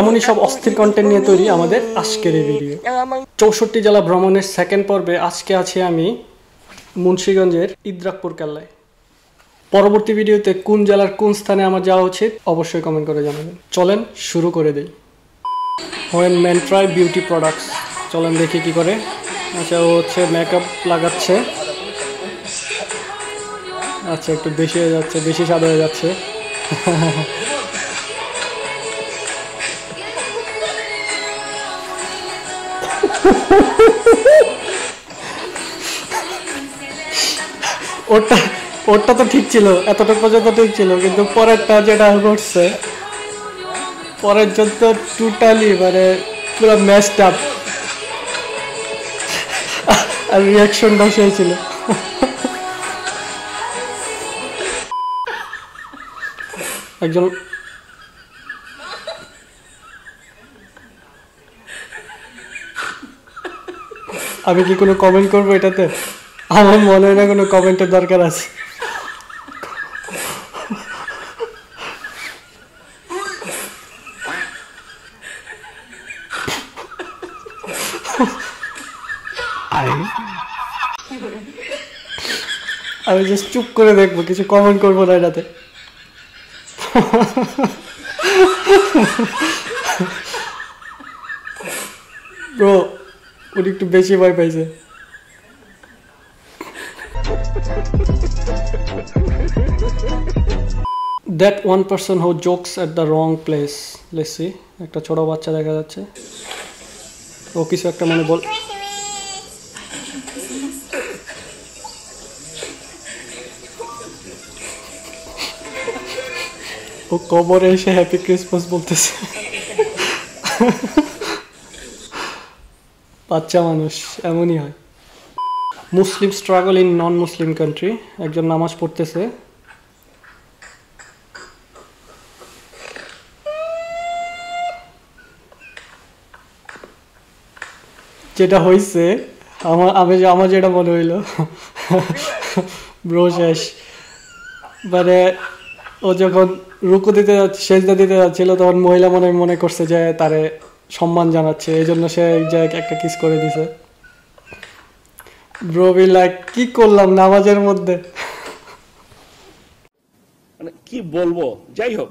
এমনই সব অস্থির কন্টেন্ট নিয়ে তৈরি আমাদের আজকের এই ভিডিও। 64 জেলা ভ্রমণের সেকেন্ড পর্বে আজকে আছি আমি মুন্সিগঞ্জের ইদ্রাকপুর কেল্লায়। পরবর্তী ভিডিওতে কোন জেলার কোন স্থানে আমার যাওয়া উচিত অবশ্যই কমেন্ট করে জানাবেন। চলেন শুরু করে দেই। When men try beauty products, চলেন দেখি কি করে। আচ্ছা, ও হচ্ছে মেকআপ লাগাচ্ছে। আচ্ছা, একটু বেশি হয়ে যাচ্ছে, বেশি সাদা হয়ে যাচ্ছে। ওরটা তো ঠিক ছিল, এতটুকু পর্যন্ত ঠিক ছিল, কিন্তু পরেরটা যেটা ঘটছে পরের জন্য টোটালি মানে পুরো ম্যাচড আপ। আর রিয়াকশনটাও সেই ছিল। একজন আমি কি কোনো কমেন্ট করবো এটাতে? আমার মনে হয় না কোনো কমেন্টের দরকার আছে। আমি জাস্ট চুপ করে দেখবো, কিছু কমেন্ট করবো না এটাতে। ব্রো, উনি একটু বেশি ভয় পাইছে। That one person who jokes at the wrong place. Let's see. একটা ছোট বাচ্চা দেখা যাচ্ছে, ও কিছু একটা মানে বল। ও কবরে এসে হ্যাপি ক্রিসমাস বলতেছে। বাচ্চা মানুষ এমনই হয়। Muslim struggle in non Muslim country. একজন নামাজ পড়তেছে। যেটা হয়েছে আমার যেটা মনে হইল, ব্রো শেষ। মানে ও যখন রুকু দিতে যাচ্ছে, সেজদা দিতে যাচ্ছিল, তখন মহিলা মনে করছে যে তারে সম্মান জানাচ্ছে, এই জন্য সে এক জায়গায় একটা কিস করে দিছে। ব্রো বি লাইক, কি করলাম নামাজের মধ্যে? মানে কি বলবো, যাই হোক।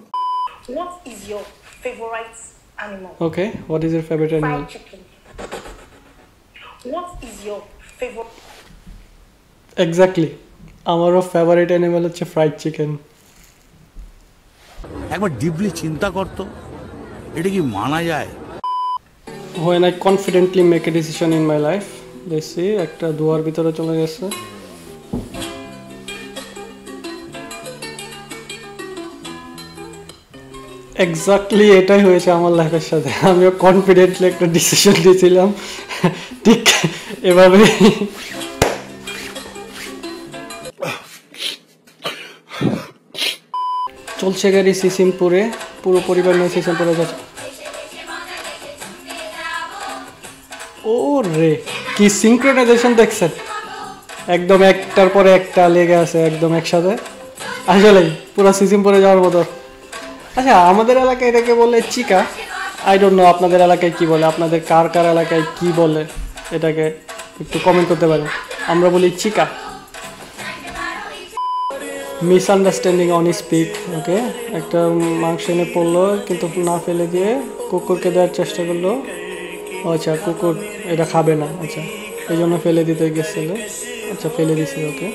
What is your favorite animal? Okay, what is your favorite animal? Fried chicken. What is your favorite? Exactly. আমারও ফেভারিট অ্যানিমাল হচ্ছে ফ্রাইড চিকেন। একবার ডিপলি চিন্তা করতো, এটা কি মানা যায়? When I confidently make a decision in my life. Let's see, একটা দুয়ার ভিতরে চলে গেছে। এক্স্যাক্টলি এটাই হয়েছে আমার লাইফের সাথে। আমিও কনফিডেন্টলি একটা ডিসিশন নিয়েছিলাম, ঠিক এভাবে। চলছে গাড়ি সিসিমপুরে, পুরো পরিবার নিয়ে সিসিমপুরে যাচ্ছে। ও রে, কি সিনক্রোনাইজেশন দেখছেন? একদম একটার পরে একটা লেগে আছে, একদম একসাথে। আসলেই পুরো সিসিমপুরে যাওয়ার মতো। আচ্ছা, আমাদের এলাকায় এটাকে বলে চিকা। আই ডোন্ট নো আপনাদের এলাকায় কি বলে, আপনাদের কার কার এলাকায় কি বলে এটাকে একটু কমেন্ট করতে পারেন। আমরা বলি চিকা। Misunderstanding on speak. ওকে, একটা মাংস এনে পড়লো, কিন্তু না ফেলে দিয়ে কুকুরকে দেওয়ার চেষ্টা করলো। আচ্ছা, কুকুর এটা খাবে না, আচ্ছা এই জন্য ফেলে দিতে গেছিল। আচ্ছা, ফেলে দিছে। ওকে,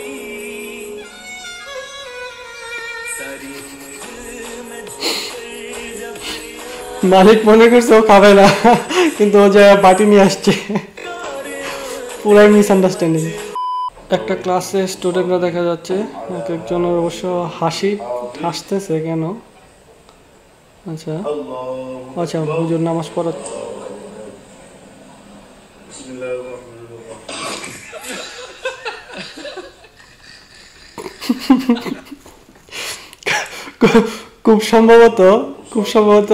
মালিক মনে করছে ও খাবে না, কিন্তু ও যা বাটি নিয়ে আসছে। পুরাই মিসআন্ডারস্ট্যান্ডিং। একটা ক্লাসে স্টুডেন্টরা দেখা যাচ্ছে, এক একজনের অবশ্য হাসতেছে কেন? আচ্ছা আচ্ছা, হুজুর নামাজ পড়া। খুব সম্ভবত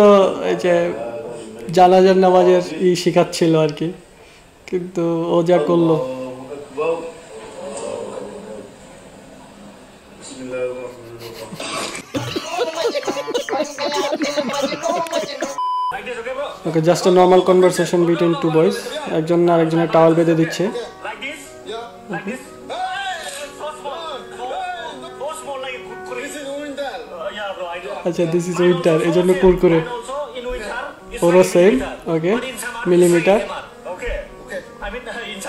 এই যে জানাজার নামাজের শেখাচ্ছিল আর কি, কিন্তু ও যা করলো okay just a normal conversation between two boys একজন আরেকজনের টাওয়াল বেঁধে দিচ্ছে আচ্ছা দিস ইজ উইন্টার এই জন্য কুরকুরে ওরও সেম ওকে মিলিমিটার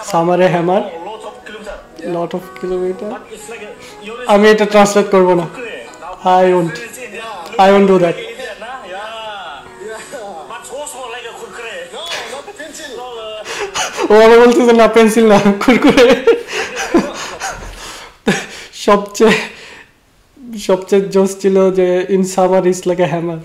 সামারে হ্যামার লট অফ কিলোমিটার আমি এটা ট্রান্সলেট করব না I won't do that ও আবার বলতেছে না পেন্সিল না কুরকুরে সবচেয়ে জোস ছিল যে in summer is like a hammer